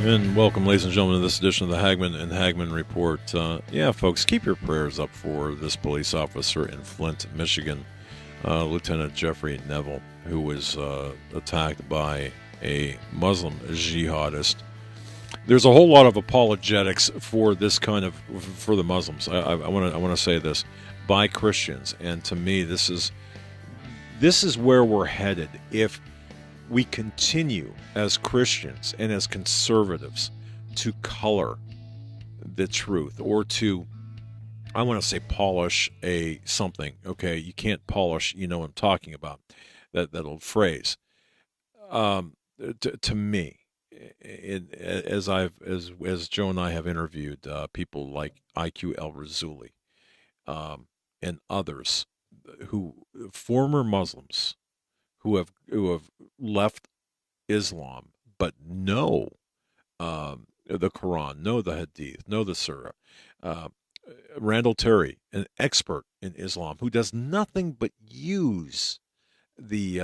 And welcome, ladies and gentlemen, to this edition of the Hagman and Hagman Report. Yeah, folks, keep your prayers up for this police officer in Flint, Michigan, Lieutenant Jeffrey Neville, who was attacked by a Muslim jihadist. There's a whole lot of apologetics for this kind of for the Muslims. I want to say this by Christians, and to me, this is where we're headed if we continue as Christians and as conservatives to color the truth or to, I want to say, polish something. Okay, you can't polish, you know what I'm talking about, that old phrase. To me, as Joe and I have interviewed people like IQ El Razuli and others former Muslims who have left Islam but know the Quran, know the Hadith, know the Surah. Randall Terry, an expert in Islam, who does nothing but use the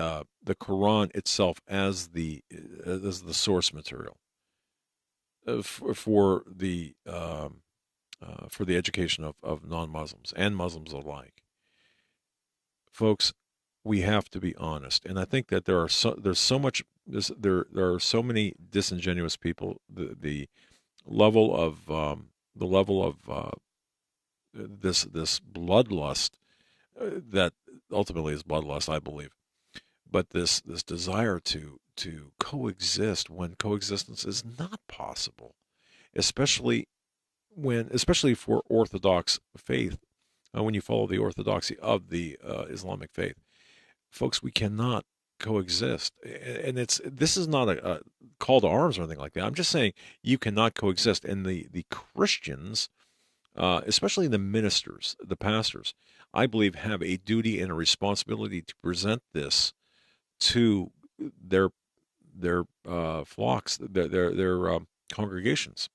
Quran itself as the source material for the education of non-Muslims and Muslims alike. Folks, we have to be honest, and I think that there are so many disingenuous people. The level of this bloodlust that ultimately is bloodlust, I believe, but this desire to coexist when coexistence is not possible, especially for Orthodox faith, when you follow the orthodoxy of the Islamic faith. Folks, we cannot coexist, and this is not a call to arms or anything like that. I'm just saying you cannot coexist, and the Christians, especially the ministers, the pastors, I believe have a duty and a responsibility to present this to their flocks, their congregations,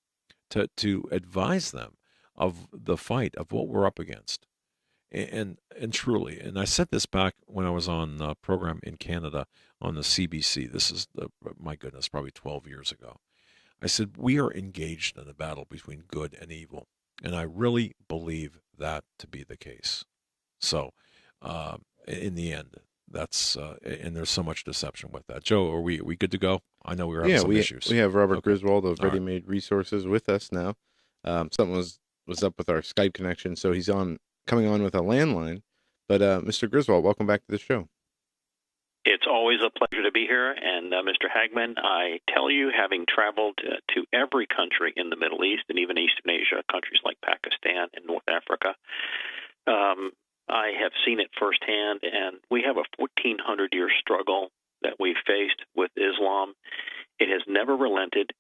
to advise them of the fight of what we're up against. And truly, and I said this back when I was on a program in Canada on the CBC. This is, my goodness, probably 12 years ago. I said, we are engaged in a battle between good and evil. And I really believe that to be the case. So, in the end, that's, and there's so much deception with that. Joe, are we good to go? I know we were having some issues. We have Robert Griswold of Ready Made Resources with us now. Something was up with our Skype connection, so he's coming on with a landline. But Mr. Griswold, welcome back to the show. It's always a pleasure to be here. And Mr. Hagman, I tell you, having traveled to every country in the Middle East and even Eastern Asia, countries like Pakistan and North Africa, I have seen it firsthand. And we have a 1,400-year struggle that we faced with Islam. It has never relented.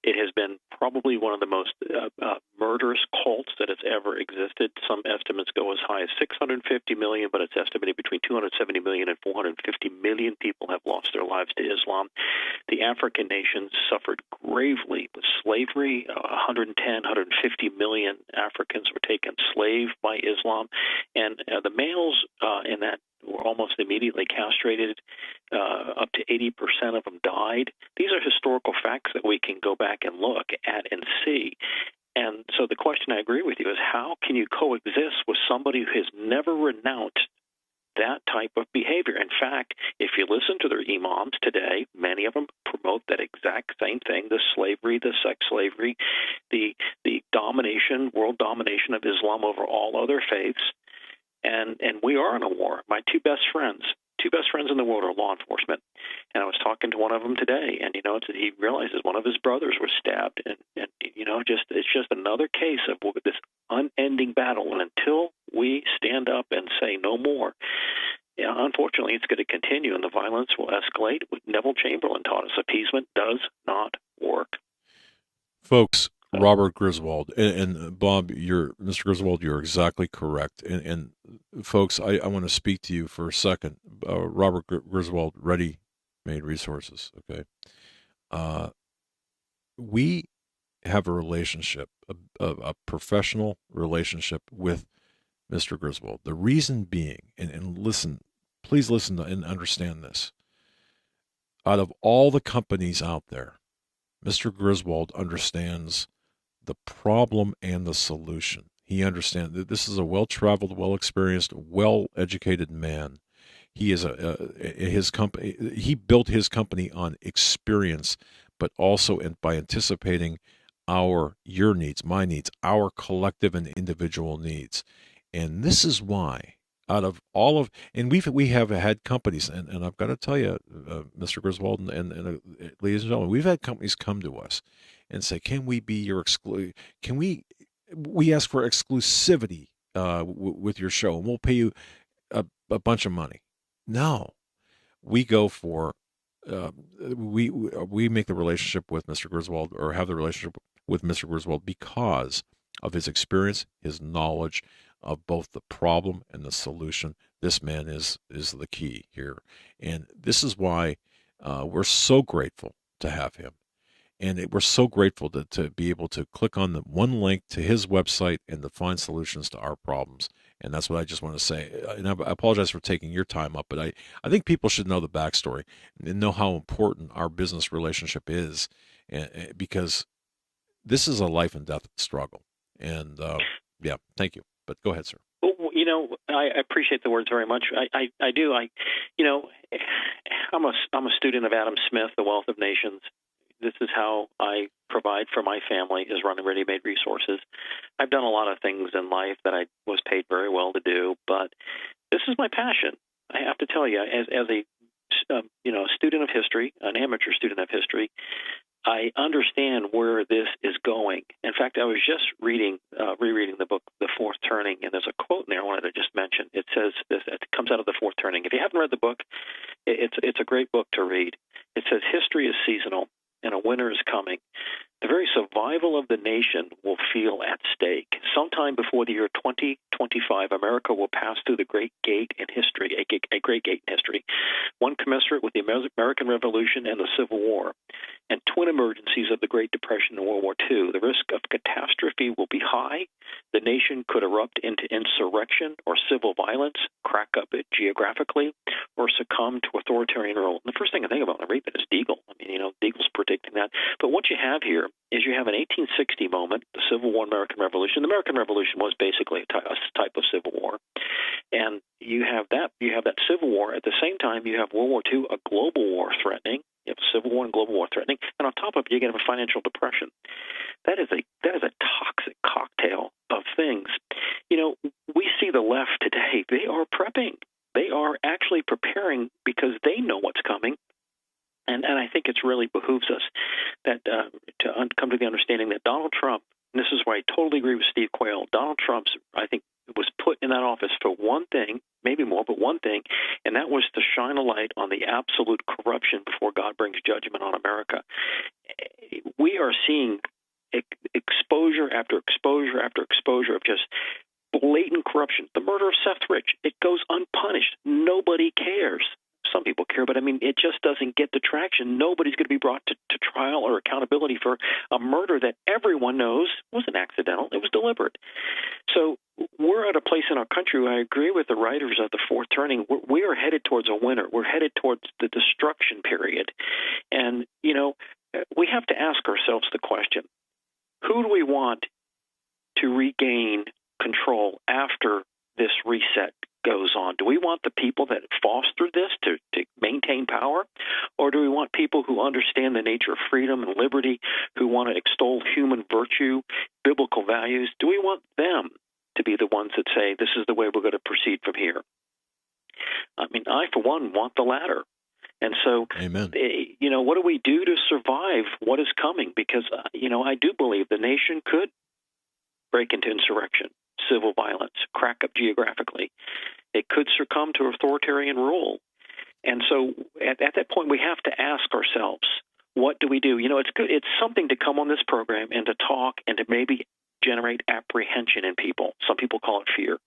It has been probably one of the most murderous cults that has ever existed. Some estimates go as high as 650 million, but it's estimated between 270 million and 450 million people have lost their lives to Islam. The African nations suffered gravely with slavery. 110, 150 million Africans were taken slave by Islam. And the males in that were almost immediately castrated. Up to 80% of them died. These are historical facts that we can go back and look at and see. And so the question, I agree with you, is how can you coexist with somebody who has never renounced that type of behavior? In fact, if you listen to their imams today, many of them promote that exact same thing, the slavery, the sex slavery, the domination, world domination of Islam over all other faiths. And we are in a war. My two best friends in the world are law enforcement. And I was talking to one of them today, and, he realizes one of his brothers was stabbed. And it's just another case of this unending battle. And until we stand up and say no more, unfortunately, it's going to continue, and the violence will escalate. Neville Chamberlain taught us appeasement does not work. Folks, Robert Griswold and Bob, Mr. Griswold, you're exactly correct. And folks, I want to speak to you for a second. Robert Griswold, Ready Made Resources. Okay, we have a relationship, a professional relationship with Mr. Griswold. The reason being, and listen, please listen and understand this. Out of all the companies out there, Mr. Griswold understands the problem and the solution. He understands that this is a well-traveled, well-experienced, well-educated man. He is his company. He built his company on experience, but also by anticipating your needs, my needs, our collective and individual needs. And this is why, out of all of, and we have had companies, and I've got to tell you, Mr. Griswold and ladies and gentlemen, we've had companies come to us and say, "Can we be your Can we ask for exclusivity with your show, and we'll pay you a bunch of money?" No, we go for we make the relationship with Mr. Griswold, or have the relationship with Mr. Griswold, because of his experience, his knowledge of both the problem and the solution. This man is the key here, and this is why we're so grateful to have him. And we're so grateful to be able to click on the one link to his website and to find solutions to our problems. And that's what I just want to say. And I apologize for taking your time up, but I think people should know the backstory and know how important our business relationship is, because this is a life and death struggle. And yeah, thank you. But go ahead, sir. Well, I appreciate the words very much. I do. I'm a student of Adam Smith, The Wealth of Nations. This is how I provide for my family, is running Ready Made Resources. I've done a lot of things in life that I was paid very well to do, but this is my passion. I have to tell you, as a student of history, an amateur student of history, I understand where this is going. In fact, I was just rereading the book, The Fourth Turning, and there's a quote in there I wanted to just mention. It says this. It comes out of The Fourth Turning. If you haven't read the book, it's a great book to read. It says, "History is seasonal, and a winter is coming. The very survival of the nation will feel at stake. Sometime before the year 2025, America will pass through the great gate in history, a great gate in history, one commensurate with the American Revolution and the Civil War, and twin emergencies of the Great Depression and World War II. The risk of catastrophe will be high. The nation could erupt into insurrection or civil violence, crack up it geographically, or succumb to authoritarian rule." And the first thing I think about when I read that is Deagle. I mean, Deagle's predicting that. But what you have here is you have an 1860 moment, the Civil War, American Revolution. The American Revolution was basically a type of civil war, and you have that Civil War. At the same time, you have World War II, a global war threatening. You have Civil War and global war threatening, and on top of it, you get a financial depression. That is a toxic cocktail of things. We see the left today. They are prepping. They are actually preparing because they know what's coming. And I think it really behooves us that to come to the understanding that Donald Trump, and this is why I totally agree with Steve Quayle, Donald Trump, I think, was put in that office for one thing, maybe more, but one thing, and that was to shine a light on the absolute corruption before God brings judgment on America. We are seeing exposure after exposure after exposure of just blatant corruption. The murder of Seth Rich, it goes unpunished. Nobody cares. Some people care, but I mean, it just doesn't get the traction. Nobody's going to be brought to trial or accountability for a murder that everyone knows wasn't accidental. It was deliberate. So we're at a place in our country where I agree with the writers of The Fourth Turning. We are headed towards a winter. We're headed towards the destruction period. And, we have to ask ourselves the question, who do we want to regain control after this reset goes on? Do we want the people that foster this to maintain power? Or do we want people who understand the nature of freedom and liberty, who want to extol human virtue, biblical values? Do we want them to be the ones that say, this is the way we're going to proceed from here? I mean, I, for one, want the latter. And so, Amen. What do we do to survive what is coming? Because, I do believe the nation could break into insurrection, civil violence, crack up geographically. It could succumb to authoritarian rule. And so at that point, we have to ask ourselves, what do we do? It's good. It's something to come on this program and to talk and to maybe generate apprehension in people. Some people call it fear.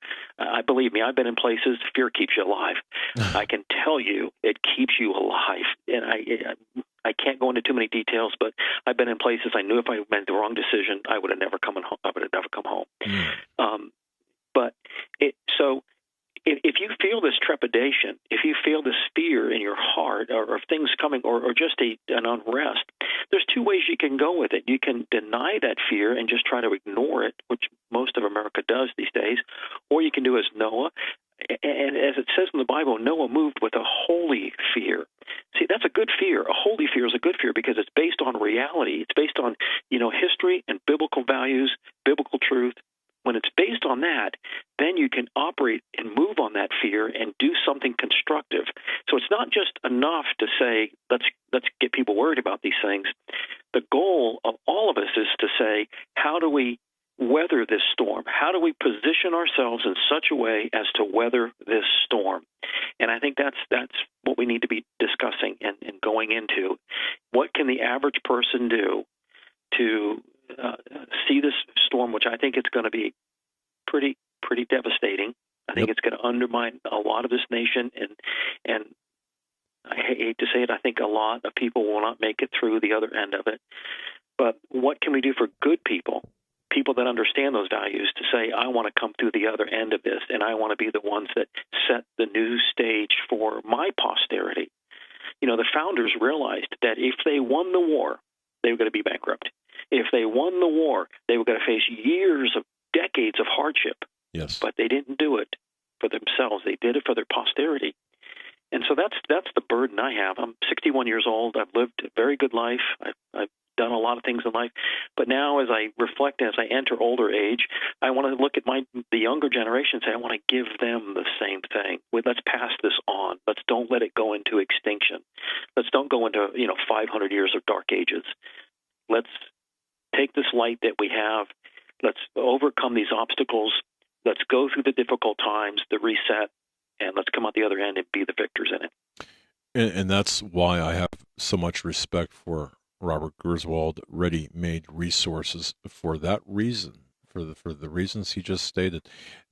Believe me, I've been in places, fear keeps you alive. I can tell you it keeps you alive. And I can't go into too many details, but I've been in places I knew if I made the wrong decision, I would have never come home. So if you feel this trepidation, if you feel this fear in your heart, or things coming, or just an unrest, there's two ways you can go with it. You can deny that fear and just try to ignore it, which most of America does these days, or you can do as Noah. And as it says in the Bible, Noah moved with a holy fear. See, that's a good fear. A holy fear is a good fear because it's based on reality. It's based on, history and biblical values, biblical truth. When it's based on that, then you can operate and move on that fear and do something constructive. So it's not just enough to say, let's get people worried about these things. The goal of all of us is to say, how do we weather this storm? How do we position ourselves in such a way as to weather this storm? And I think that's what we need to be discussing and going into. What can the average person do to see this storm, which I think it's going to be pretty devastating. I think it's going to undermine a lot of this nation, and I hate to say it, I think a lot of people will not make it through the other end of it. But what can we do for good people that understand those values, to say, I want to come through the other end of this, and I want to be the ones that set the new stage for my posterity? The founders realized that if they won the war, they were going to be bankrupt. If they won the war, they were going to face decades of hardship. Yes. But they didn't do it for themselves. They did it for their posterity. And so that's the burden I have. I'm 61 years old. I've lived a very good life. I've done a lot of things in life. But now as I reflect, as I enter older age, I want to look at the younger generation and say, I want to give them the same thing. Let's pass this on. Let's don't let it go into extinction. Let's don't go into 500 years of dark ages. Let's take this light that we have. Let's overcome these obstacles. Let's go through the difficult times, the reset, and let's come out the other end and be the victors in it. And that's why I have so much respect for Robert Griswold, Ready-Made Resources, for that reason, for the reasons he just stated.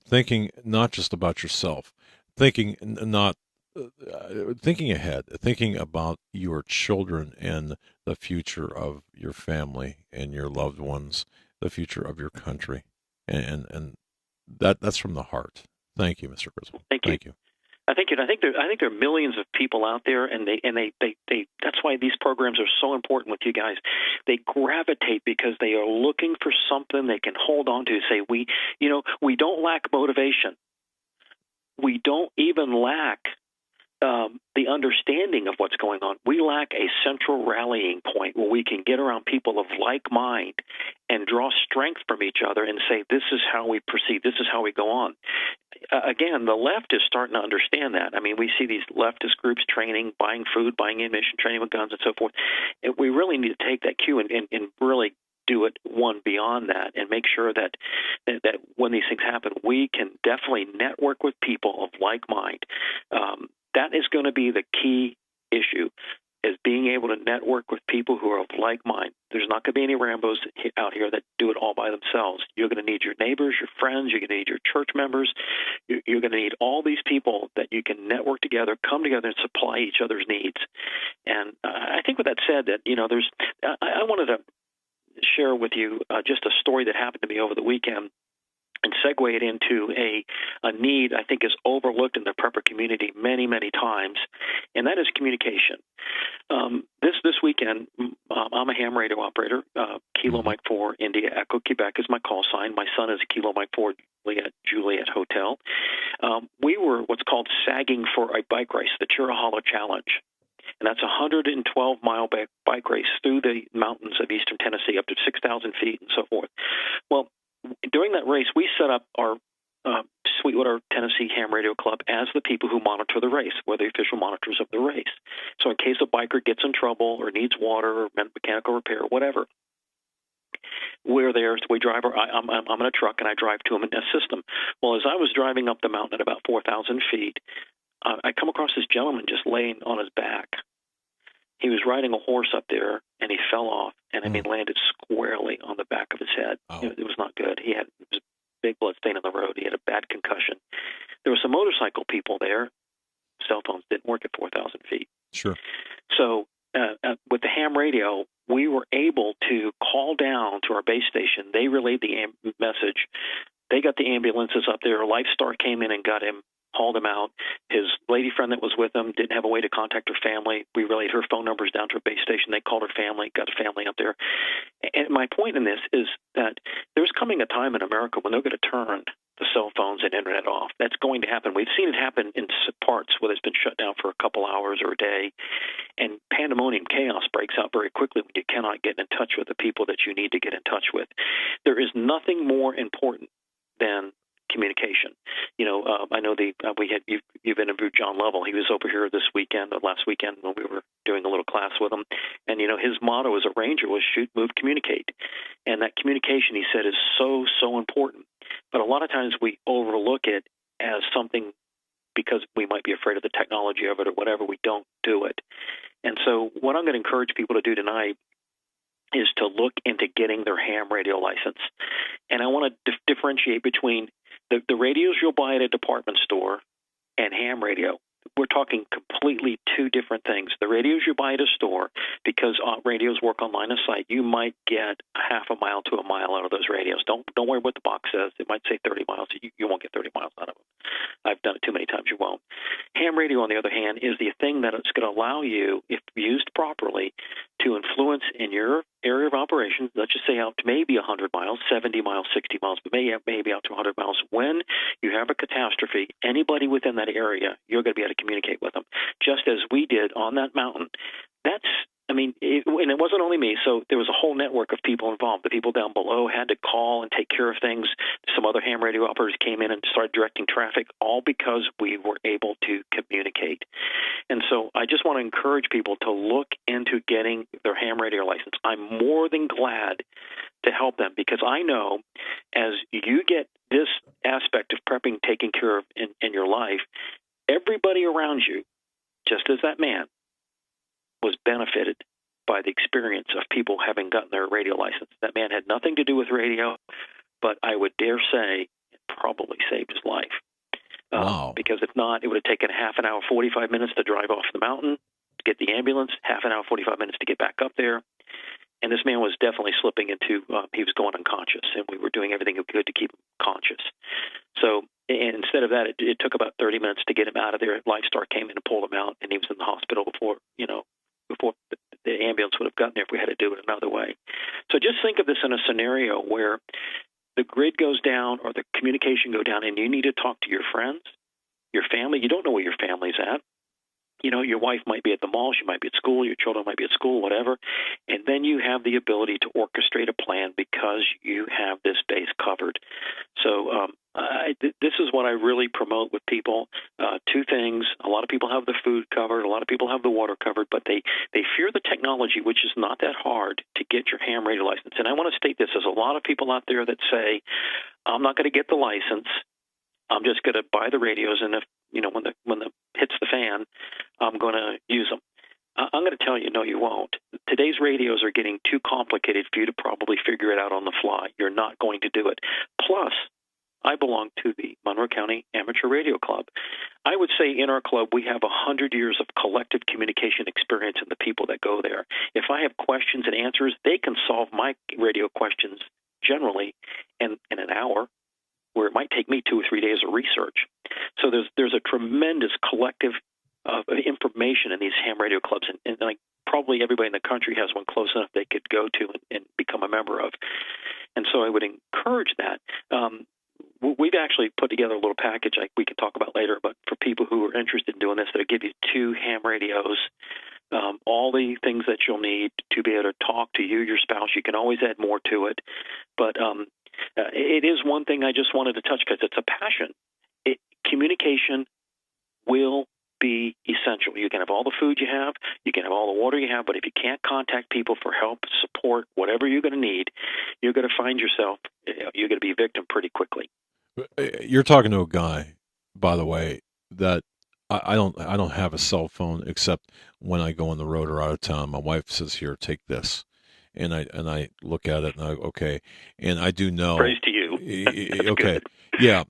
Thinking not just about yourself, thinking ahead, thinking about your children and the future of your family and your loved ones, the future of your country, and that's from the heart. Thank you, Mr. Griswold. Thank you. I think there are millions of people out there, and they that's why these programs are so important with you guys. They gravitate because they are looking for something they can hold on to. Say, we don't lack motivation. We don't even lack the understanding of what's going on. We lack a central rallying point where we can get around people of like mind and draw strength from each other and say, this is how we proceed, this is how we go on. Again, the left is starting to understand that. I mean, we see these leftist groups training, buying food, buying ammunition, training with guns and so forth. And we really need to take that cue and really do it one beyond that and make sure that when these things happen, we can definitely network with people of like mind. That is going to be the key issue, is being able to network with people who are of like mind. There's not going to be any Rambos out here that do it all by themselves. You're going to need your neighbors, your friends. You're going to need your church members. You're going to need all these people that you can network together, come together, and supply each other's needs. And I think with that said, that I wanted to share with you just a story that happened to me over the weekend, and segue it into a need I think is overlooked in the prepper community many, many times, and that is communication. This weekend, I'm a ham radio operator. Kilo Mike 4 India Echo Quebec is my call sign. My son is a Kilo Mike 4 Juliet Hotel. We were what's called sagging for a bike race, the Chiraholo Challenge. And that's a 112-mile bike race through the mountains of eastern Tennessee, up to 6,000 feet and so forth. Well, during that race, we set up our Sweetwater, Tennessee Ham Radio Club as the people who monitor the race. We're the official monitors of the race. So in case a biker gets in trouble or needs water or mechanical repair, whatever, we're there. So we drive. I'm in a truck, and I drive to them and assist them. Well, as I was driving up the mountain at about 4,000 feet, I come across this gentleman just laying on his back. He was riding a horse up there, and he fell off, and landed squarely on the back of his head. Oh. It was not good. It was a big blood stain on the road. He had a bad concussion. There were some motorcycle people there. Cell phones didn't work at 4,000 feet. Sure. So with the ham radio, we were able to call down to our base station. They relayed the message. They got the ambulances up there. Lifestar came in and got him. hauled him out. His lady friend that was with him didn't have a way to contact her family. We relayed her phone numbers down to a base station. They called her family, got a family up there. And my point in this is that there's coming a time in America when they're going to turn the cell phones and internet off. That's going to happen. We've seen it happen in parts where it's been shut down for a couple hours or a day, and pandemonium, chaos breaks out very quickly when you cannot get in touch with the people that you need to get in touch with. There is nothing more important than communication. I know you've interviewed John Lovell. He was over here last weekend when we were doing a little class with him, and his motto as a ranger was shoot, move, communicate, and that communication, he said, is so important. But a lot of times we overlook it as something because we might be afraid of the technology of it or whatever. We don't do it. And so what I'm going to encourage people to do tonight is to look into getting their ham radio license. And I want to differentiate between the radios you'll buy at a department store and ham radio. We're talking completely two different things. The radios you buy at a store, because radios work on line of sight, you might get a half a mile to a mile out of those radios. Don't worry what the box says. It might say 30 miles. You won't get 30 miles out of them. I've done it too many times. You won't. Ham radio, on the other hand, is the thing that it's going to allow you, if used properly, to influence in your area of operations, let's just say out to maybe 100 miles, 70 miles, 60 miles, but maybe out to 100 miles. When you have a catastrophe, anybody within that area, you're going to be able to communicate with them, just as we did on that mountain. And it wasn't only me, so there was a whole network of people involved. The people down below had to call and take care of things. Some other ham radio operators came in and started directing traffic, all because we were able to communicate. And so I just want to encourage people to look into getting their ham radio license. I'm more than glad to help them, because I know as you get this aspect of prepping taken care of in your life, everybody around you, just as that man, was benefited by the experience of people having gotten their radio license. That man had nothing to do with radio, but I would dare say it probably saved his life. Wow. Because if not, it would have taken half an hour, 45 minutes to drive off the mountain, to get the ambulance, half an hour, 45 minutes to get back up there. And this man was definitely slipping into, he was going unconscious, and we were doing everything we could to keep him conscious. So instead of that, it took about 30 minutes to get him out of there. Lifestar came in and pulled him out, and he was in the hospital before the ambulance would have gotten there if we had to do it another way. So just think of this in a scenario where the grid goes down or the communication go down, and you need to talk to your friends, your family. You don't know where your family's at. Your wife might be at the mall, she might be at school, your children might be at school, whatever. And then you have the ability to orchestrate a plan because you have this base covered. So this is what I really promote with people. Two things. A lot of people have the food covered. A lot of people have the water covered, but they fear the technology, which is not that hard to get your ham radio license. And I want to state this. There's a lot of people out there that say, I'm not going to get the license. I'm just going to buy the radios, and if when the hits the fan, I'm going to use them. I'm going to tell you, no, you won't. Today's radios are getting too complicated for you to probably figure it out on the fly. You're not going to do it. Plus, I belong to the Monroe County Amateur Radio Club. I would say in our club we have 100 years of collective communication experience in the people that go there. If I have questions and answers, they can solve my radio questions generally in an hour, where it might take me 2 or 3 days of research. So there's a tremendous collective of information in these ham radio clubs, and like probably everybody in the country has one close enough they could go to and become a member of. And so I would encourage that. We've actually put together a little package we can talk about later, but for people who are interested in doing this, they'll give you 2 ham radios, all the things that you'll need to be able to talk to you, your spouse. You can always add more to it, but it is one thing I just wanted to touch because it's a passion. Communication will be essential. You can have all the food you have, you can have all the water you have, but if you can't contact people for help, support, whatever you're going to need, you're going to find yourself, you're going to be a victim pretty quickly. You're talking to a guy, by the way, that I don't have a cell phone except when I go on the road or out of town. My wife says, "Here, take this," and I look at it and I okay, and I do know. Praise to you. Okay, yeah,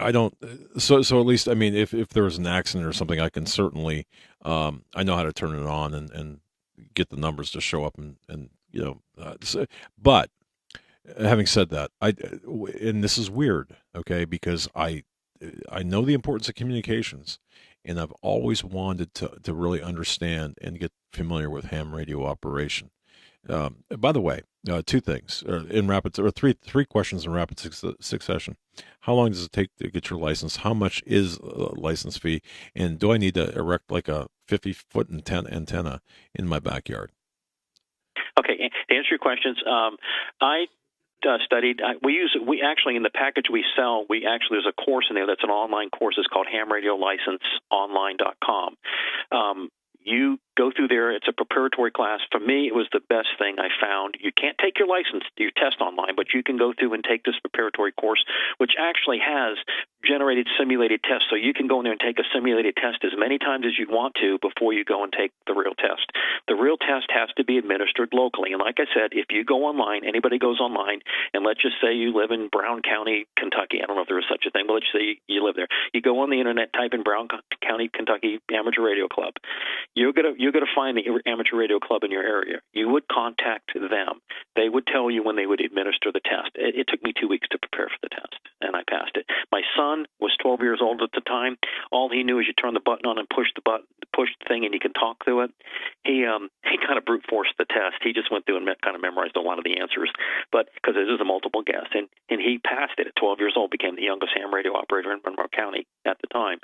I don't. So at least if there's an accident or something, I can certainly I know how to turn it on and get the numbers to show up and but having said that, and this is weird, okay, because I I know the importance of communications, and I've always wanted to really understand and get familiar with ham radio operation. By the way, two things three questions in rapid succession. How long does it take to get your license? How much is a license fee? And do I need to erect like a 50-foot antenna in my backyard? Okay, to answer your questions, I studied. We actually in the package we sell. There's a course in there that's an online course. It's called hamradiolicenseonline.com. You go through there. It's a preparatory class. For me, it was the best thing I found. You can't take your license, your test online, but you can go through and take this preparatory course, which actually has generated simulated tests. So you can go in there and take a simulated test as many times as you want to before you go and take the real test. The real test has to be administered locally. And like I said, if you go online, anybody goes online, and let's just say you live in Brown County, Kentucky. I don't know if there is such a thing, but let's say you live there. You go on the internet, type in Brown County, Kentucky Amateur Radio Club. You're gonna find the amateur radio club in your area. You would contact them. They would tell you when they would administer the test. It took me 2 weeks to prepare for the test, and I passed it. My son was 12 years old at the time. All he knew is you turn the button on and push the thing, and you can talk through it. He kind of brute forced the test. He just went through and kind of memorized a lot of the answers, but because it is a multiple guess, and he passed it at 12 years old. Became the youngest ham radio operator in Monroe County at the time.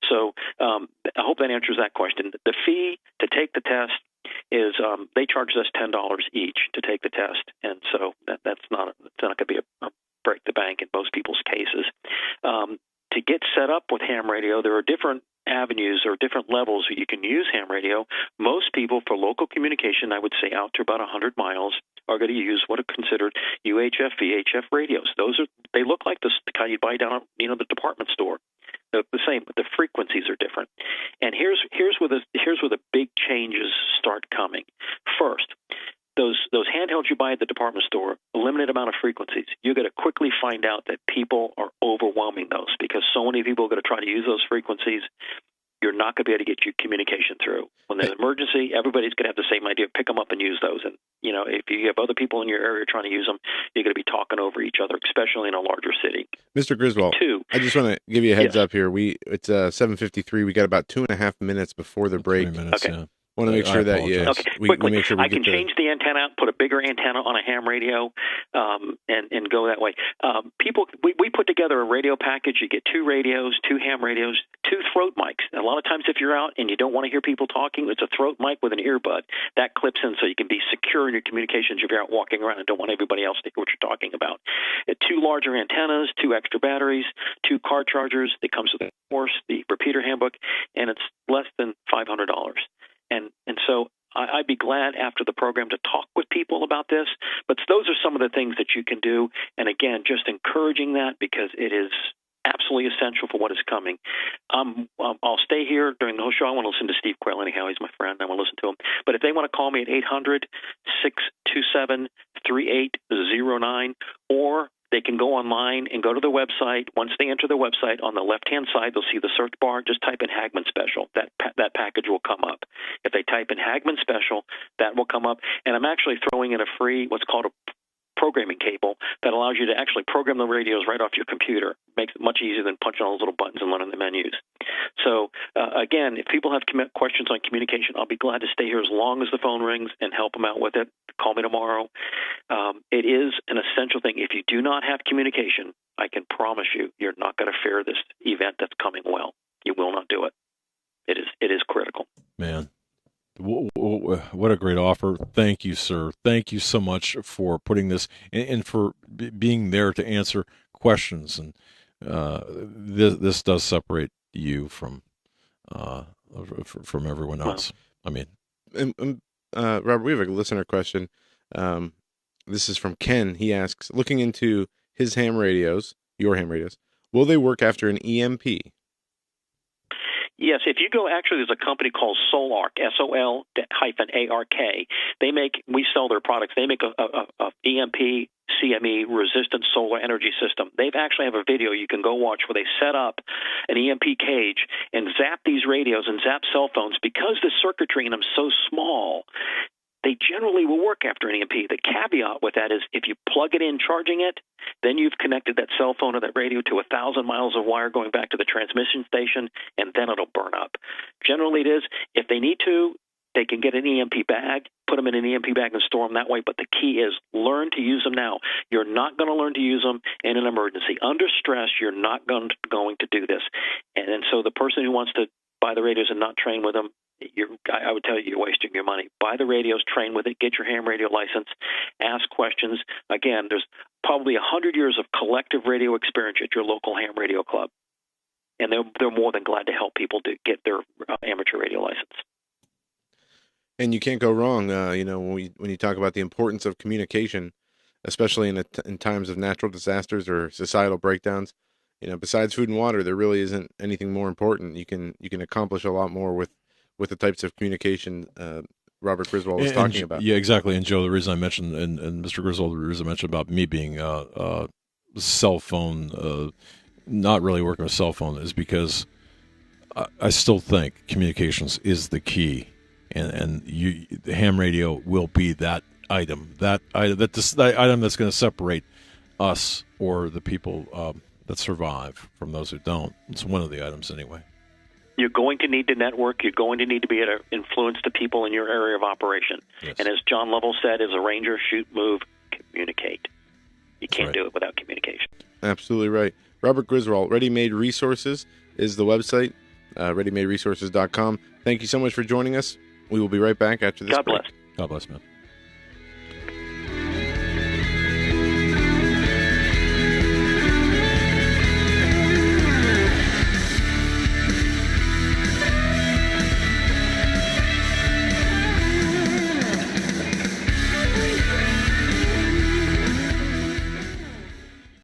So I hope that answers that question. The fee to take the test is they charge us $10 each to take the test, and so that's not going to be a break the bank in most people's cases. To get set up with ham radio, there are different avenues or different levels that you can use ham radio. Most people, for local communication, I would say out to about 100 miles, are going to use what are considered UHF, VHF radios. They look like the kind you buy down at the department store. They're the same, but the frequencies are different. And here's where the big changes start coming. First, those handhelds you buy at the department store, a limited amount of frequencies. You're going to quickly find out that people are overwhelming those because so many people are going to try to use those frequencies. You're not going to be able to get your communication through. When there's an emergency, everybody's going to have the same idea. Pick them up and use those. And, if you have other people in your area trying to use them, you're going to be talking over each other, especially in a larger city. Mr. Griswold, I just want to give you a heads up here. It's 7:53. We got about 2.5 minutes before the break. 3 minutes, okay. Yeah. Want to make sure that we make sure I can change the antenna out, put a bigger antenna on a ham radio, and go that way. We put together a radio package. You get 2 radios, 2 ham radios, 2 throat mics. And a lot of times if you're out and you don't want to hear people talking, it's a throat mic with an earbud. That clips in so you can be secure in your communications if you're out walking around and don't want everybody else to hear what you're talking about. 2 larger antennas, 2 extra batteries, 2 car chargers. It comes with, of course, the repeater handbook, and it's less than $500. And so I'd be glad after the program to talk with people about this. But those are some of the things that you can do. And again, just encouraging that because it is absolutely essential for what is coming. I'll stay here during the whole show. I want to listen to Steve Quayle anyhow. He's my friend. I want to listen to him. But if they want to call me at 800-627-3809 or they can go online and go to the website. Once they enter the website, on the left-hand side, they'll see the search bar. Just type in Hagman Special. That package will come up. If they type in Hagman Special, that will come up. And I'm actually throwing in a free, what's called a programming cable that allows you to actually program the radios right off your computer. Makes it much easier than punching all those little buttons and learning the menus. So, again, if people have questions on communication, I'll be glad to stay here as long as the phone rings and help them out with it. Call me tomorrow. It is an essential thing. If you do not have communication, I can promise you, you're not going to fare this event that's coming well. You will not do it. It is critical. Man. What a great offer. Thank you, sir. Thank you so much for putting this and for being there to answer questions. And this does separate you from everyone else. Wow. I mean, Robert, we have a listener question. This is from Ken. He asks, looking into his ham radios, your ham radios, will they work after an EMP? Yes, if you go, actually, there's a company called Solark, SOL-ARK. We sell their products. They make a EMP, CME, resistant solar energy system. They actually have a video you can go watch where they set up an EMP cage and zap these radios and zap cell phones. Because the circuitry in them is so small, they generally will work after an EMP. The caveat with that is if you plug it in charging it, then you've connected that cell phone or that radio to 1,000 miles of wire going back to the transmission station, and then it'll burn up. Generally it is. If they need to, they can get an EMP bag, put them in an EMP bag and store them that way, but the key is learn to use them now. You're not going to learn to use them in an emergency. Under stress, you're not going to do this. And so the person who wants to buy the radios and not train with them, I would tell you you're wasting your money. Buy the radios, train with it, get your ham radio license, ask questions. Again, there's probably 100 years of collective radio experience at your local ham radio club, and they're more than glad to help people to get their amateur radio license. And you can't go wrong, when you talk about the importance of communication, especially in times of natural disasters or societal breakdowns. Besides food and water, there really isn't anything more important. You can accomplish a lot more with the types of communication Robert Griswold was talking about. Yeah, exactly. And Joe, the reason I mentioned, and Mr. Griswold, the reason I mentioned about me being cell phone, not really working with cell phone, is because I still think communications is the key, and the ham radio will be that item that's going to separate us or the people that survive from those who don't. It's one of the items anyway. You're going to need to network. You're going to need to be able to influence the people in your area of operation. Yes. And as John Lovell said, as a ranger, shoot, move, communicate. You can't do it without communication. Absolutely right. Robert Griswold, Ready Made Resources is the website, readymaderesources.com. Thank you so much for joining us. We will be right back after this break. God bless. God bless, man.